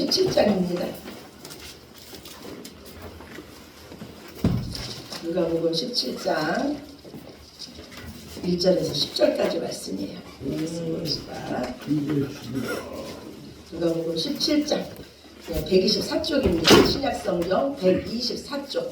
17장입니다. 누가복음 17장 1절에서 10절까지 말씀이에요. 누가복음 17장 124쪽입니다. 신약성경 124쪽.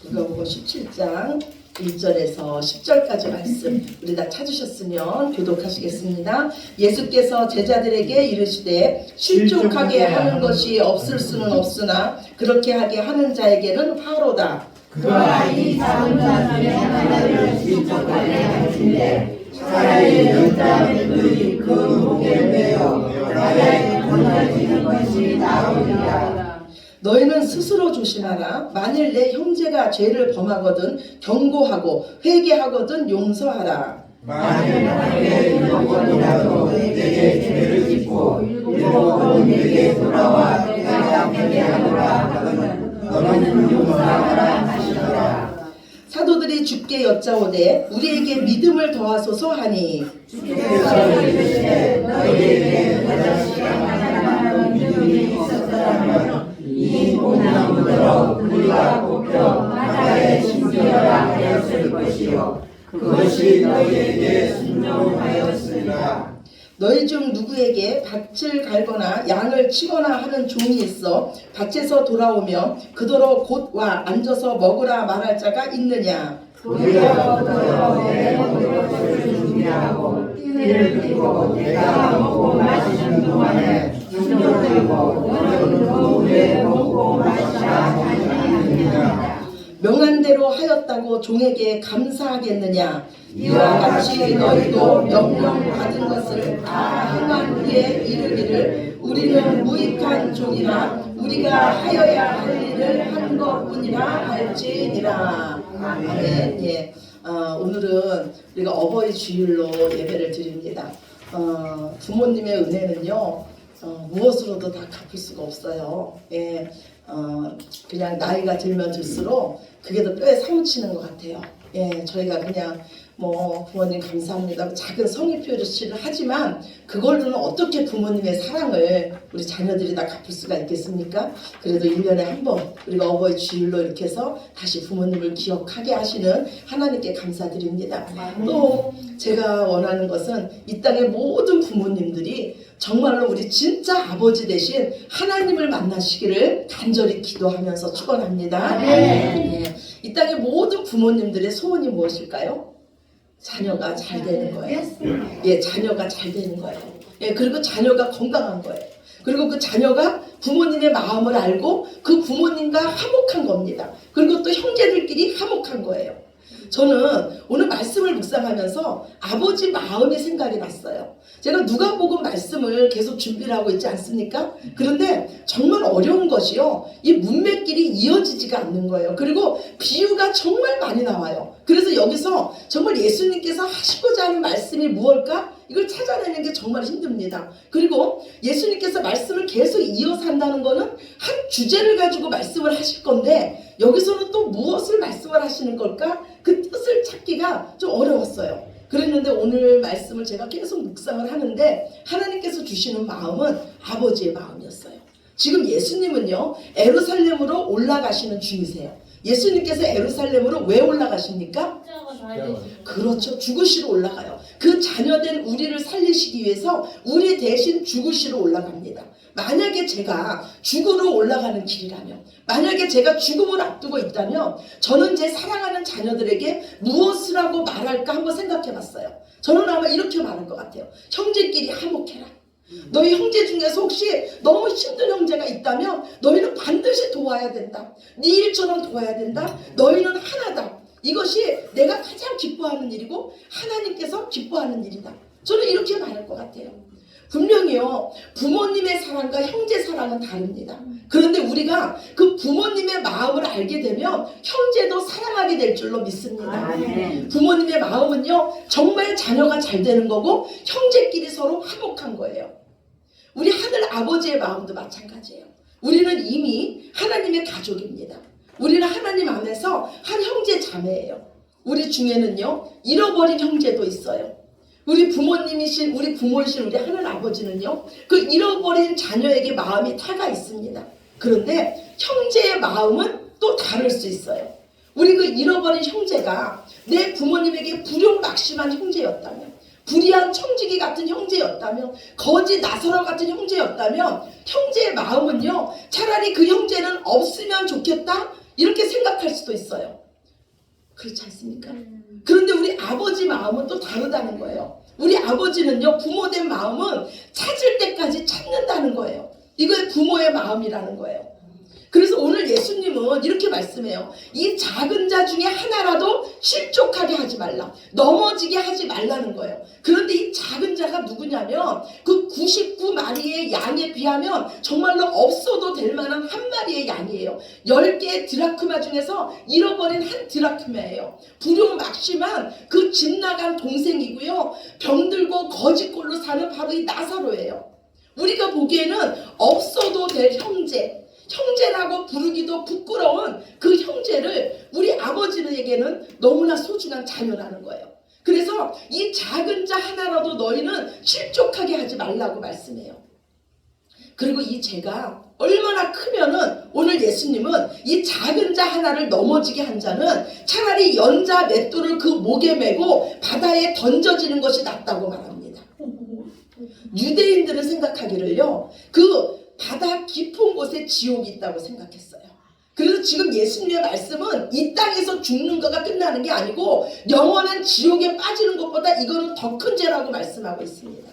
누가복음 17장 1절에서 10절까지 말씀 우리 다 찾으셨으면 교독하시겠습니다. 예수께서 제자들에게 이르시되 실족하게 하는 것이 없을 수는 없으나 그렇게 하게 하는 자에게는 화로다. 그가 이 작은 자 중에 하나를 실족하게 하신데 차라리 연자들이 그 목에 매어 나라에 건너지는 것이 나으리라. 너희는 스스로 조심하라. 만일 내 형제가 죄를 범하거든 경고하고 회개하거든 용서하라. 만일 하루에 7번이라도 내게 죄를 짓고 7번 내게 돌아와 내가 회개하노라 하거든 너는 용서하라 하시더라. 사도들이 주께 여짜오되 우리에게 믿음을 더하소서 하니 주께서 이르시되 너희에게 여자시간 하나만 믿음이 있었더라면 이 봄나무더러 우리가 꼽혀 바다에 심기어라 하였을 것이요 그것이 너희에게 순종하였으리라. 너희 중 누구에게 밭을 갈거나 양을 치거나 하는 종이 있어 밭에서 돌아오며 그더러 곧 와 앉아서 먹으라 말할 자가 있느냐. 도리어 내 먹을 것을 준비하고 띠를 띠고 내가 먹고 마시는 동안에 충족되고 너는 그 후에 먹고 마시라 하지 않느냐. 명한대로 하였다고 종에게 감사하겠느냐. 이와 같이 너희도 명령받은 것을 다 행한 후에 이르기를 우리는 무익한 종이나 우리가 하여야 할 일을 한 것뿐이라 할지니라. 아멘. 예. 오늘은 우리가 어버이 주일로 예배를 드립니다. 부모님의 은혜는요 무엇으로도 다 갚을 수가 없어요. 예. 그냥 나이가 들면 들수록 그게 더 뼈에 사무치는 것 같아요. 예, 저희가 그냥 뭐 부모님 감사합니다 작은 성의 표시를 하지만 그걸로는 어떻게 부모님의 사랑을 우리 자녀들이 다 갚을 수가 있겠습니까? 그래도 1년에 한 번 우리가 어버이 주일로 이렇게 해서 다시 부모님을 기억하게 하시는 하나님께 감사드립니다. 또 제가 원하는 것은 이 땅의 모든 부모님들이 정말로 우리 진짜 아버지 대신 하나님을 만나시기를 간절히 기도하면서 축원합니다. 예. 이 땅의 모든 부모님들의 소원이 무엇일까요? 자녀가 잘 되는 거예요. 예, 자녀가 잘 되는 거예요. 예, 그리고 자녀가 건강한 거예요. 그리고 그 자녀가 부모님의 마음을 알고 그 부모님과 화목한 겁니다. 그리고 또 형제들끼리 화목한 거예요. 저는 오늘 말씀을 묵상하면서 아버지 마음이 생각이 났어요. 제가 누가복음 말씀을 계속 준비를 하고 있지 않습니까? 그런데 정말 어려운 것이요, 이 문맥끼리 이어지지가 않는 거예요. 그리고 비유가 정말 많이 나와요. 그래서 여기서 정말 예수님께서 하시고자 하는 말씀이 무엇일까? 이걸 찾아내는 게 정말 힘듭니다. 그리고 예수님께서 말씀을 계속 이어서 한다는 거는 한 주제를 가지고 말씀을 하실 건데 여기서는 또 무엇을 말씀을 하시는 걸까? 그 뜻을 찾기가 좀 어려웠어요. 그랬는데 오늘 말씀을 제가 계속 묵상을 하는데 하나님께서 주시는 마음은 아버지의 마음이었어요. 지금 예수님은요 예루살렘으로 올라가시는 중이세요. 예수님께서 예루살렘으로 왜 올라가십니까? 그렇죠. 죽으시러 올라가요. 그 자녀된 우리를 살리시기 위해서 우리 대신 죽으시러 올라갑니다. 만약에 제가 죽으러 올라가는 길이라면, 만약에 제가 죽음을 앞두고 있다면 저는 제 사랑하는 자녀들에게 무엇을 하고 말할까 한번 생각해 봤어요. 저는 아마 이렇게 말할 것 같아요. 형제끼리 화목해라. 너희 형제 중에서 혹시 너무 힘든 형제가 있다면 너희는 반드시 도와야 된다. 네 일처럼 도와야 된다. 너희는 하나다. 이것이 내가 가장 기뻐하는 일이고 하나님께서 기뻐하는 일이다. 저는 이렇게 말할 것 같아요. 분명히요 부모님의 사랑과 형제 사랑은 다릅니다. 그런데 우리가 그 부모님의 마음을 알게 되면 형제도 사랑하게 될 줄로 믿습니다. 부모님의 마음은요 정말 자녀가 잘 되는 거고 형제끼리 서로 화목한 거예요. 우리 하늘 아버지의 마음도 마찬가지예요. 우리는 이미 하나님의 가족입니다. 우리는 하나님 안에서 한 형제 자매예요. 우리 중에는요 잃어버린 형제도 있어요. 우리 부모님이신 우리 부모이신 우리 하늘 아버지는요, 그 잃어버린 자녀에게 마음이 타가 있습니다. 그런데 형제의 마음은 또 다를 수 있어요. 우리 그 잃어버린 형제가 내 부모님에게 불용막심한 형제였다면, 불의한 청지기 같은 형제였다면, 거지 나사로 같은 형제였다면, 형제의 마음은요, 차라리 그 형제는 없으면 좋겠다 이렇게 생각할 수도 있어요. 그렇지 않습니까? 그런데 우리 아버지 마음은 또 다르다는 거예요. 우리 아버지는요, 부모된 마음은 찾을 때까지 찾는다는 거예요. 이거의 부모의 마음이라는 거예요. 그래서 오늘 예수님은 이렇게 말씀해요. 이 작은 자 중에 하나라도 실족하게 하지 말라. 넘어지게 하지 말라는 거예요. 그런데 이 작은 자가 누구냐면 그 99마리의 양에 비하면 정말로 없어도 될 만한 한 마리의 양이에요. 10개의 드라크마 중에서 잃어버린 한 드라크마예요. 불용막심한 그 집 나간 동생이고요. 병들고 거지꼴로 사는 바로 이 나사로예요. 우리가 보기에는 없어도 될 형제라고 부르기도 부끄러운 그 형제를 우리 아버지에게는 너무나 소중한 자녀라는 거예요. 그래서 이 작은 자 하나라도 너희는 실족하게 하지 말라고 말씀해요. 그리고 이 죄가 얼마나 크면은 오늘 예수님은 이 작은 자 하나를 넘어지게 한 자는 차라리 연자 맷돌을 그 목에 메고 바다에 던져지는 것이 낫다고 말합니다. 유대인들은 생각하기를요, 그 바다 깊은 곳에 지옥이 있다고 생각했어요. 그래서 지금 예수님의 말씀은 이 땅에서 죽는 거가 끝나는 게 아니고 영원한 지옥에 빠지는 것보다 이거는 더 큰 죄라고 말씀하고 있습니다.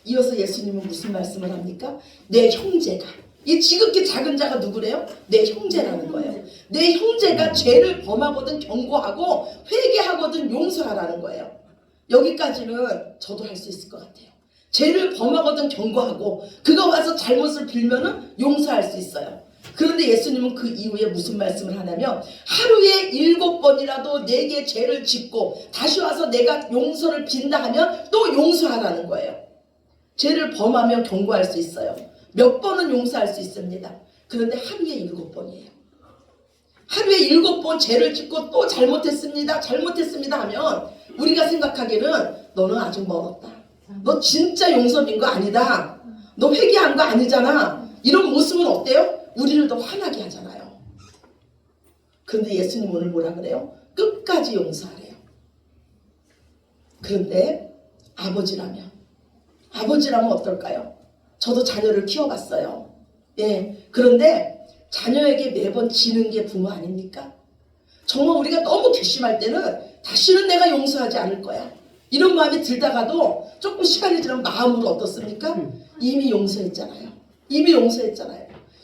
이어서 예수님은 무슨 말씀을 합니까? 내 형제가, 이 지극히 작은 자가 누구래요? 내 형제라는 거예요. 내 형제가 죄를 범하거든 경고하고 회개하거든 용서하라는 거예요. 여기까지는 저도 할 수 있을 것 같아요. 죄를 범하거든 경고하고 그가 와서 잘못을 빌면은 용서할 수 있어요. 그런데 예수님은 그 이후에 무슨 말씀을 하냐면 하루에 7번이라도 내게 죄를 짓고 다시 와서 내가 용서를 빈다 하면 또 용서하라는 거예요. 죄를 범하면 경고할 수 있어요. 몇 번은 용서할 수 있습니다. 그런데 하루에 7번이에요. 하루에 7번 죄를 짓고 또 잘못했습니다 하면 우리가 생각하기에는 너는 아직 멀었다. 너 진짜 용서빈 거 아니다. 너 회개한 거 아니잖아. 이런 모습은 어때요? 우리를 더 화나게 하잖아요. 그런데 예수님 오늘 뭐라 그래요? 끝까지 용서하래요. 그런데 아버지라면 어떨까요? 저도 자녀를 키워봤어요. 예. 그런데 자녀에게 매번 지는 게 부모 아닙니까? 정말 우리가 너무 괘씸할 때는 다시는 내가 용서하지 않을 거야. 이런 마음이 들다가도 조금 시간이 지나면 마음으로 어떻습니까? 이미 용서했잖아요.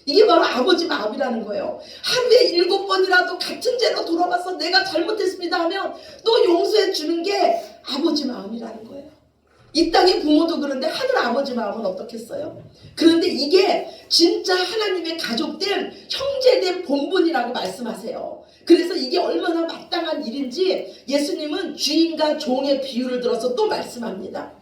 이게 바로 아버지 마음이라는 거예요. 하루에 7번이라도 같은 죄로 돌아와서 내가 잘못했습니다 하면 또 용서해 주는 게 아버지 마음이라는 거예요. 이 땅의 부모도 그런데 하늘 아버지 마음은 어떻겠어요? 그런데 이게 진짜 하나님의 가족된 형제된 본분이라고 말씀하세요. 그래서 이게 얼마나 마땅한 일인지 예수님은 주인과 종의 비유를 들어서 또 말씀합니다.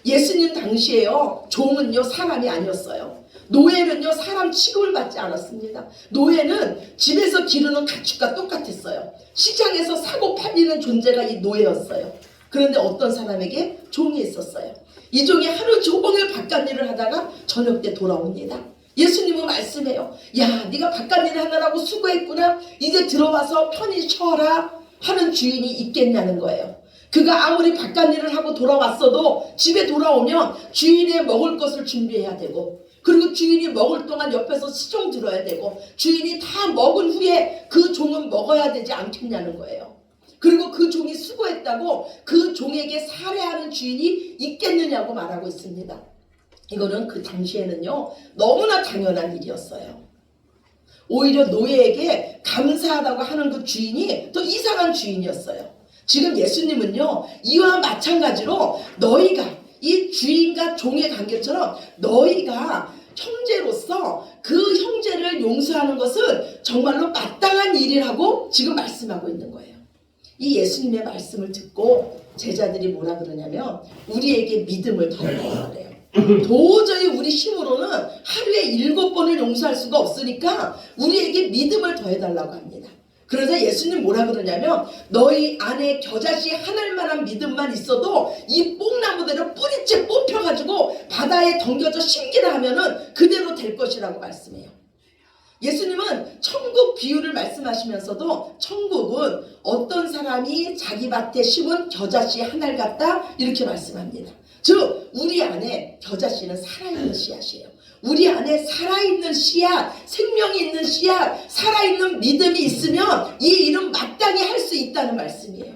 예수님 당시에요, 종은요 사람이 아니었어요. 노예는요 사람 취급을 받지 않았습니다. 노예는 집에서 기르는 가축과 똑같았어요. 시장에서 사고 팔리는 존재가 이 노예였어요. 그런데 어떤 사람에게 종이 있었어요. 이 종이 하루 종일 바깥일을 하다가 저녁 때 돌아옵니다. 예수님은 말씀해요. 야, 네가 바깥일을 하느라고 수고했구나. 이제 들어와서 편히 쉬어라 하는 주인이 있겠냐는 거예요. 그가 아무리 바깥일을 하고 돌아왔어도 집에 돌아오면 주인의 먹을 것을 준비해야 되고, 그리고 주인이 먹을 동안 옆에서 시종 들어야 되고, 주인이 다 먹은 후에 그 종은 먹어야 되지 않겠냐는 거예요. 그리고 그 종이 수고했다고 그 종에게 살해하는 주인이 있겠느냐고 말하고 있습니다. 이거는 그 당시에는요 너무나 당연한 일이었어요. 오히려 노예에게 감사하다고 하는 그 주인이 더 이상한 주인이었어요. 지금 예수님은요 이와 마찬가지로 너희가 이 주인과 종의 관계처럼 너희가 형제로서 그 형제를 용서하는 것은 정말로 마땅한 일이라고 지금 말씀하고 있는 거예요. 이 예수님의 말씀을 듣고 제자들이 뭐라 그러냐면 우리에게 믿음을 더해달라고 그래요. 도저히 우리 힘으로는 하루에 7번을 용서할 수가 없으니까 우리에게 믿음을 더해달라고 합니다. 그래서 예수님 뭐라 그러냐면 너희 안에 겨자씨 하늘만한 믿음만 있어도 이 뽕나무들을 뿌리째 뽑혀가지고 바다에 던겨져 심기라 하면은 그대로 될 것이라고 말씀해요. 예수님은 천국 비유를 말씀하시면서도 천국은 어떤 사람이 자기 밭에 심은 겨자씨 하늘 같다 이렇게 말씀합니다. 즉 우리 안에 겨자씨는 살아있는 씨앗이에요. 우리 안에 살아있는 씨앗, 생명이 있는 씨앗, 살아있는 믿음이 있으면 이 일은 마땅히 할 수 있다는 말씀이에요.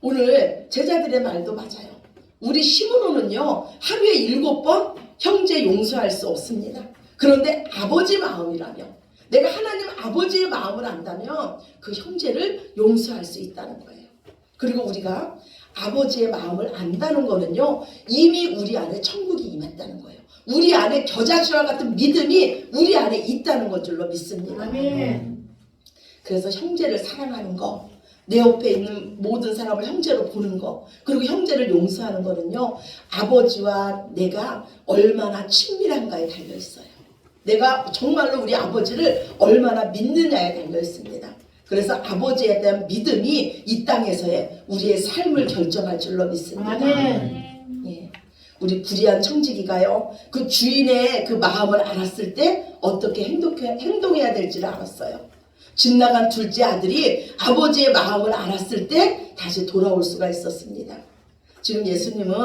오늘 제자들의 말도 맞아요. 우리 힘으로는요 하루에 7번 형제 용서할 수 없습니다. 그런데 아버지 마음이라면, 내가 하나님 아버지의 마음을 안다면 그 형제를 용서할 수 있다는 거예요. 그리고 우리가 아버지의 마음을 안다는 거는요 이미 우리 안에 천국이 임했다는 거예요. 우리 안에 겨자씨와 같은 믿음이 우리 안에 있다는 것 줄로 믿습니다. 아멘. 그래서 형제를 사랑하는 거, 내 옆에 있는 모든 사람을 형제로 보는 거, 그리고 형제를 용서하는 거는요 아버지와 내가 얼마나 친밀한가에 달려 있어요. 내가 정말로 우리 아버지를 얼마나 믿느냐에 달려 있습니다. 그래서 아버지에 대한 믿음이 이 땅에서의 우리의 삶을 결정할 줄로 믿습니다. 아멘. 예. 우리 불의한 청지기가요 그 주인의 그 마음을 알았을 때 어떻게 행동해야 될지를 알았어요. 집 나간 둘째 아들이 아버지의 마음을 알았을 때 다시 돌아올 수가 있었습니다. 지금 예수님은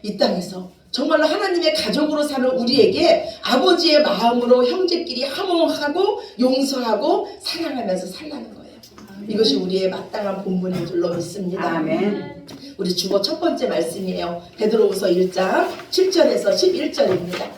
이 땅에서 정말로 하나님의 가족으로 사는 우리에게 아버지의 마음으로 형제끼리 화목하고 용서하고 사랑하면서 살라는 거예요. 이것이 우리의 마땅한 본분인 줄로 믿습니다. 아멘. 우리 주보 첫 번째 말씀이에요. 베드로후서 1장 7절에서 11절입니다.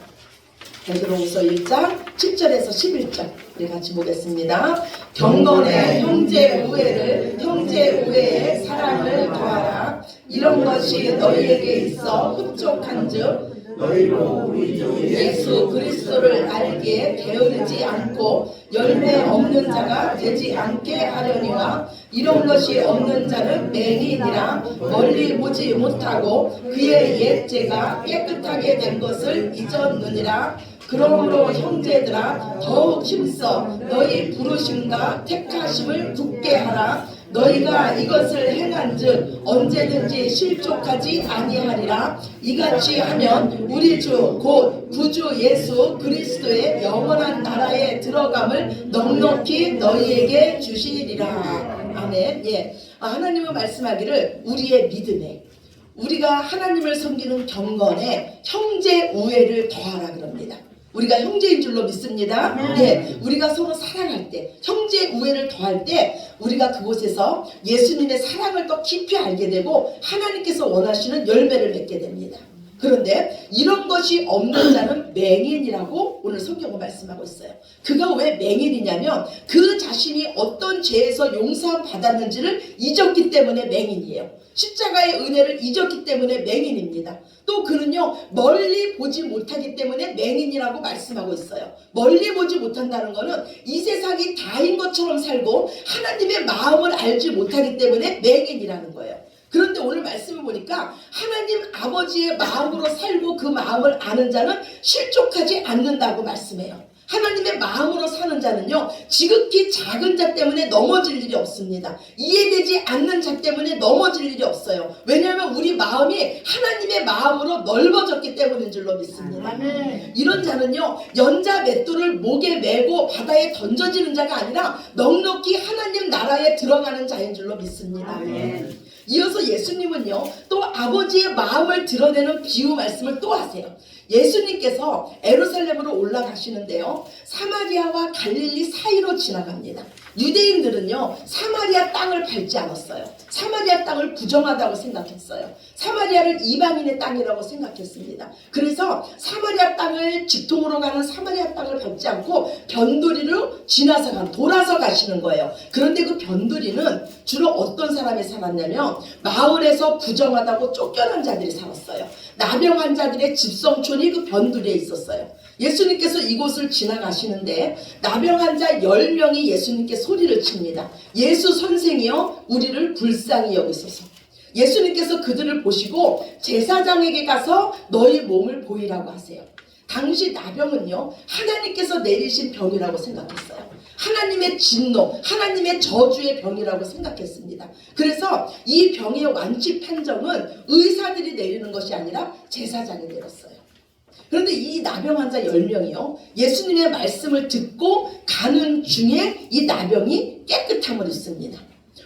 베드로후서 1장 7절에서 11절 우리 같이 보겠습니다. 경건의 형제 우애를 형제 우애에 사랑을 더하라. 이런 것이 너희에게 있어 흡족한즉 너희로 우리 주 예수 그리스도를 알기에 게으르지 않고 열매 없는 자가 되지 않게 하려니와 이런 것이 없는 자는 맹인이라 멀리 보지 못하고 그의 옛죄가 깨끗하게 된 것을 잊었느니라. 그러므로 형제들아 더욱 힘써 너희 부르심과 택하심을 굳게 하라. 너희가 이것을 행한즉 언제든지 실족하지 아니하리라. 이같이 하면 우리 주 곧 구주 예수 그리스도의 영원한 나라에 들어감을 넉넉히 너희에게 주시리라. 아멘. 예. 하나님은 말씀하기를 우리의 믿음에, 우리가 하나님을 섬기는 경건에 형제 우애를 더하라 그럽니다. 우리가 형제인 줄로 믿습니다. 예, 우리가 서로 사랑할 때, 형제 우애를 더할 때 우리가 그곳에서 예수님의 사랑을 더 깊이 알게 되고 하나님께서 원하시는 열매를 맺게 됩니다. 그런데 이런 것이 없는 자는 맹인이라고 오늘 성경은 말씀하고 있어요. 그가 왜 맹인이냐면 그 자신이 어떤 죄에서 용서함 받았는지를 잊었기 때문에 맹인이에요. 십자가의 은혜를 잊었기 때문에 맹인입니다. 또 그는요 멀리 보지 못하기 때문에 맹인이라고 말씀하고 있어요. 멀리 보지 못한다는 거는 이 세상이 다인 것처럼 살고 하나님의 마음을 알지 못하기 때문에 맹인이라는 거예요. 그런데 오늘 말씀을 보니까 하나님 아버지의 마음으로 살고 그 마음을 아는 자는 실족하지 않는다고 말씀해요. 하나님의 마음으로 사는 자는요 지극히 작은 자 때문에 넘어질 일이 없습니다. 이해되지 않는 자 때문에 넘어질 일이 없어요. 왜냐하면 우리 마음이 하나님의 마음으로 넓어졌기 때문인 줄로 믿습니다. 아멘. 이런 자는요 연자 맷돌을 목에 메고 바다에 던져지는 자가 아니라 넉넉히 하나님 나라에 들어가는 자인 줄로 믿습니다. 아멘. 이어서 예수님은요 또 아버지의 마음을 드러내는 비유 말씀을 또 하세요. 예수님께서 에루살렘으로 올라가시는데요 사마리아와 갈릴리 사이로 지나갑니다. 유대인들은요 사마리아 땅을 밟지 않았어요. 사마리아 땅을 부정하다고 생각했어요. 사마리아를 이방인의 땅이라고 생각했습니다. 그래서 사마리아 땅을 직통으로 가는 사마리아 땅을 밟지 않고 변두리로 돌아서 가시는 거예요. 그런데 그 변두리는 주로 어떤 사람이 살았냐면 마을에서 부정하다고 쫓겨난 자들이 살았어요. 나병 환자들의 집성촌이 그 변두리에 있었어요. 예수님께서 이곳을 지나가시는데 나병 환자 10명이 예수님께 소리를 칩니다. 예수 선생이여 우리를 불쌍히 여기소서. 예수님께서 그들을 보시고 제사장에게 가서 너희 몸을 보이라고 하세요. 당시 나병은요, 하나님께서 내리신 병이라고 생각했어요. 하나님의 진노, 하나님의 저주의 병이라고 생각했습니다. 그래서 이 병의 완치 판정은 의사들이 내리는 것이 아니라 제사장이 내렸어요. 그런데 이 나병 환자 10명이요, 예수님의 말씀을 듣고 가는 중에 이 나병이 깨끗함을 입습니다.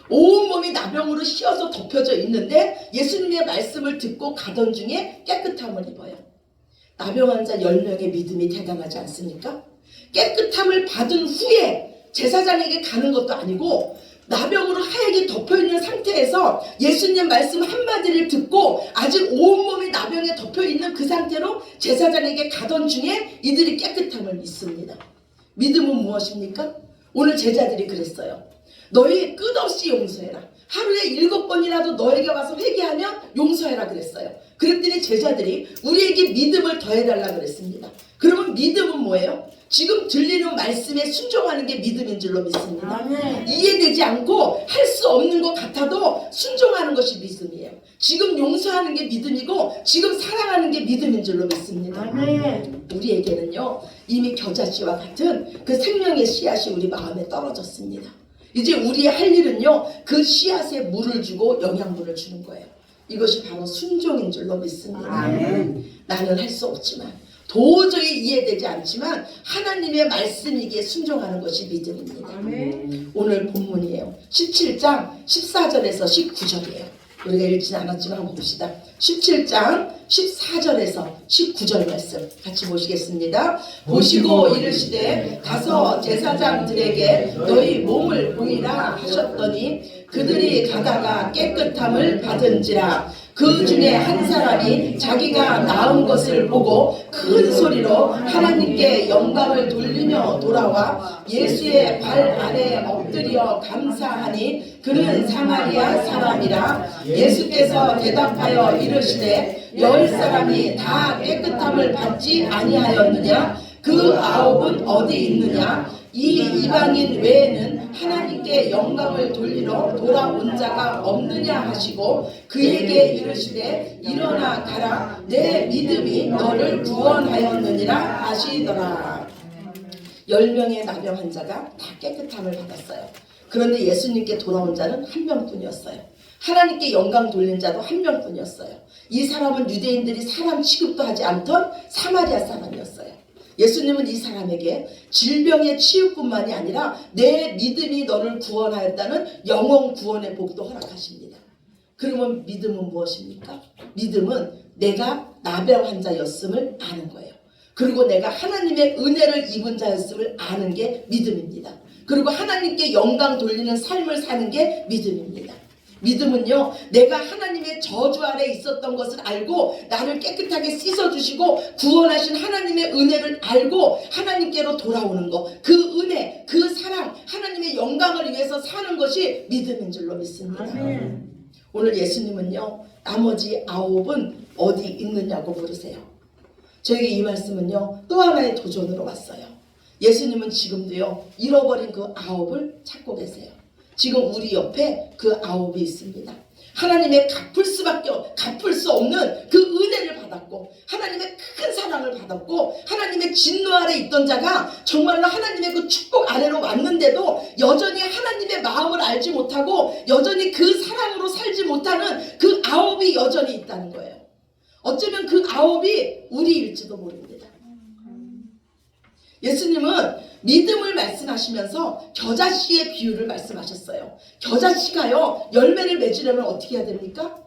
온몸이 나병으로 씌어서 덮여져 있는데 예수님의 말씀을 듣고 가던 중에 깨끗함을 입어요. 나병 환자 10명의 믿음이 대단하지 않습니까? 깨끗함을 받은 후에 제사장에게 가는 것도 아니고 나병으로 하얗게 덮여있는 상태에서 예수님 말씀 한마디를 듣고 아직 온몸이 나병에 덮여있는 그 상태로 제사장에게 가던 중에 이들이 깨끗함을 믿습니다. 믿음은 무엇입니까? 오늘 제자들이 그랬어요. 너희 끝없이 용서해라. 하루에 7번이라도 너에게 와서 회개하면 용서해라 그랬어요. 그랬더니 제자들이 우리에게 믿음을 더해달라 그랬습니다. 그러면 믿음은 뭐예요? 지금 들리는 말씀에 순종하는 게 믿음인 줄로 믿습니다. 아멘. 이해되지 않고 할 수 없는 것 같아도 순종하는 것이 믿음이에요. 지금 용서하는 게 믿음이고 지금 사랑하는 게 믿음인 줄로 믿습니다. 아멘. 우리에게는요, 이미 겨자씨와 같은 그 생명의 씨앗이 우리 마음에 떨어졌습니다. 이제 우리의 할 일은요, 그 씨앗에 물을 주고 영양분을 주는 거예요. 이것이 바로 순종인 줄로 믿습니다. 아멘. 나는 할 수 없지만, 도저히 이해되지 않지만 하나님의 말씀이기에 순종하는 것이 믿음입니다. 아멘. 오늘 본문이에요. 17장 14절에서 19절이에요. 우리가 읽진 않았지만 한번 봅시다. 17장 14절에서 19절 말씀 같이 보시겠습니다. 보시고 이르시되 가서 제사장들에게 너희 몸을 보이라 하셨더니 그들이 가다가 깨끗함을 받은지라. 그 중에 한 사람이 자기가 나은 것을 보고 큰 소리로 하나님께 영광을 돌리며 돌아와 예수의 발 아래에 엎드려 감사하니 그는 사마리아 사람이라. 예수께서 대답하여 이르시되 10사람이 다 깨끗함을 받지 아니하였느냐? 그 9은 어디 있느냐? 이 이방인 외에는 하나님께 영광을 돌리러 돌아온 자가 없느냐 하시고 그에게 이르시되 일어나 가라. 내 믿음이 너를 구원하였느니라 하시더라. 10명의 나병 환자가 다 깨끗함을 받았어요. 그런데 예수님께 돌아온 자는 한 명뿐이었어요. 하나님께 영광 돌린 자도 한 명뿐이었어요. 이 사람은 유대인들이 사람 취급도 하지 않던 사마리아 사람이었어요. 예수님은 이 사람에게 질병의 치유뿐만이 아니라 내 믿음이 너를 구원하였다는 영원 구원의 복도 허락하십니다. 그러면 믿음은 무엇입니까? 믿음은 내가 나병 환자였음을 아는 거예요. 그리고 내가 하나님의 은혜를 입은 자였음을 아는 게 믿음입니다. 그리고 하나님께 영광 돌리는 삶을 사는 게 믿음입니다. 믿음은요, 내가 하나님의 저주 아래 있었던 것을 알고 나를 깨끗하게 씻어주시고 구원하신 하나님의 은혜를 알고 하나님께로 돌아오는 것, 그 은혜, 그 사랑, 하나님의 영광을 위해서 사는 것이 믿음인 줄로 믿습니다. 아멘. 오늘 예수님은요, 나머지 9은 어디 있느냐고 물으세요. 저에게 이 말씀은요, 또 하나의 도전으로 왔어요. 예수님은 지금도요, 잃어버린 그 9을 찾고 계세요. 지금 우리 옆에 그 9이 있습니다. 하나님의 갚을 수 없는 그 은혜를 받았고 하나님의 큰 사랑을 받았고 하나님의 진노 아래 있던 자가 정말로 하나님의 그 축복 아래로 왔는데도 여전히 하나님의 마음을 알지 못하고 여전히 그 사랑으로 살지 못하는 그 9이 여전히 있다는 거예요. 어쩌면 그 9이 우리일지도 모릅니다. 예수님은 믿음을 말씀하시면서 겨자씨의 비유를 말씀하셨어요. 겨자씨가요, 열매를 맺으려면 어떻게 해야 됩니까?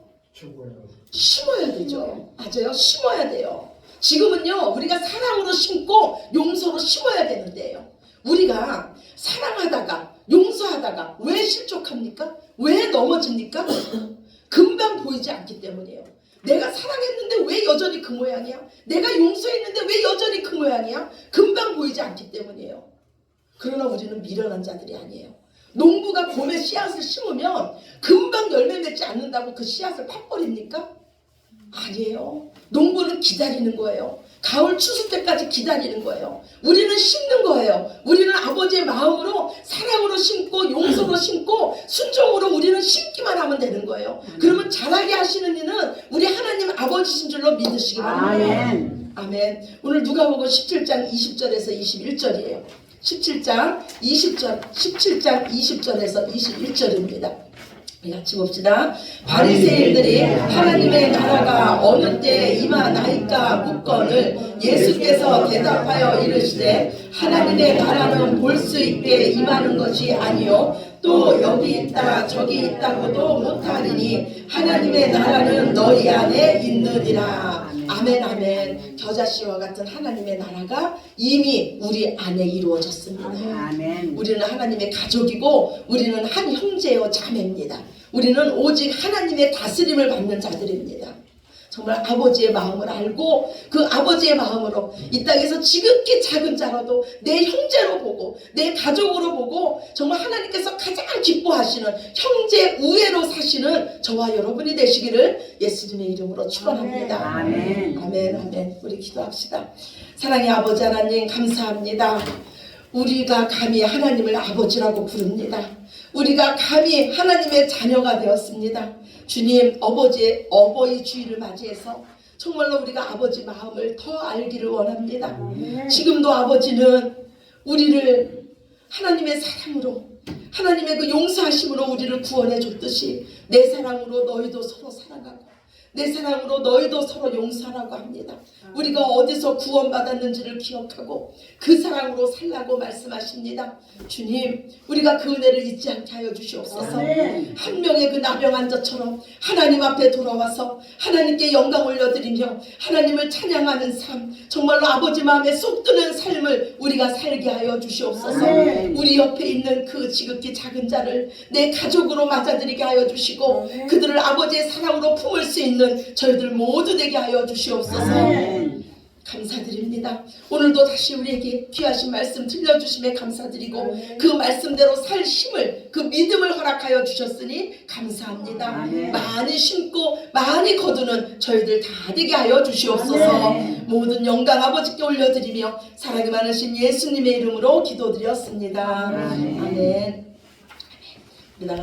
심어야 되죠. 맞아요. 심어야 돼요. 지금은요, 우리가 사랑으로 심고 용서로 심어야 되는데요. 우리가 사랑하다가 용서하다가 왜 실족합니까? 왜 넘어집니까? 금방 보이지 않기 때문이에요. 내가 사랑했는데 왜 여전히 그 모양이야? 내가 용서했는데 왜 여전히 그 모양이야? 금방 보이지 않기 때문이에요. 그러나 우리는 미련한 자들이 아니에요. 농부가 봄에 씨앗을 심으면 금방 열매 맺지 않는다고 그 씨앗을 팍버립니까? 아니에요. 농부는 기다리는 거예요. 가을 추수 때까지 기다리는 거예요. 우리는 심는 거예요. 우리는 아버지의 마음으로 사랑으로 심고 용서로 심고 순종으로 우리는 심기만 하면 되는 거예요. 그러면 자라게 하시는 이는 우리 하나님 아버지신 줄로 믿으시기 바랍니다. 아멘. 아멘. 오늘 누가복음 17장 20절에서 21절이에요. 17장 20절에서 21절입니다. 같이 봅시다. 바리새인들이 하나님의 나라가 어느 때에 임하나이까 묻거늘 예수께서 대답하여 이르시되 하나님의 나라는 볼 수 있게 임하는 것이 아니요 또 여기 있다 저기 있다고도 못하리니 하나님의 나라는 너희 안에 있느니라. 아멘 아멘. 겨자씨와 같은 하나님의 나라가 이미 우리 안에 이루어졌습니다. 아멘. 우리는 하나님의 가족이고 우리는 한 형제요 자매입니다. 우리는 오직 하나님의 다스림을 받는 자들입니다. 정말 아버지의 마음을 알고 그 아버지의 마음으로 이 땅에서 지극히 작은 자라도 내 형제로 보고 내 가족으로 보고 정말 하나님께서 가장 기뻐하시는 형제 우애로 사시는 저와 여러분이 되시기를 예수님의 이름으로 축원합니다. 아멘. 아멘 아멘. 우리 기도합시다. 사랑의 아버지 하나님 감사합니다. 우리가 감히 하나님을 아버지라고 부릅니다. 우리가 감히 하나님의 자녀가 되었습니다. 주님, 어버이 주일을 맞이해서 정말로 우리가 아버지 마음을 더 알기를 원합니다. 지금도 아버지는 우리를 하나님의 사랑으로 하나님의 그 용서하심으로 우리를 구원해 줬듯이 내 사랑으로 너희도 서로 사랑하고 내 사랑으로 너희도 서로 용서하라고 합니다. 우리가 어디서 구원받았는지를 기억하고 그 사랑으로 살라고 말씀하십니다. 주님, 우리가 그 은혜를 잊지 않게 하여 주시옵소서. 한 명의 그 나병 환자처럼 하나님 앞에 돌아와서 하나님께 영광 올려드리며 하나님을 찬양하는 삶, 정말로 아버지 마음에 쏙 드는 삶을 우리가 살게 하여 주시옵소서. 우리 옆에 있는 그 지극히 작은 자를 내 가족으로 맞아들이게 하여 주시고 그들을 아버지의 사랑으로 품을 수 있는 저희들 모두 되게 하여 주시옵소서. 감사드립니다. 오늘도 다시 우리에게 귀하신 말씀 들려주심에 감사드리고 그 말씀대로 살 힘을 그 믿음을 허락하여 주셨으니 감사합니다. 많이 심고 많이 거두는 저희들 다 되게 하여 주시옵소서. 모든 영광 아버지께 올려드리며 사랑이 많으신 예수님의 이름으로 기도드렸습니다. 아멘.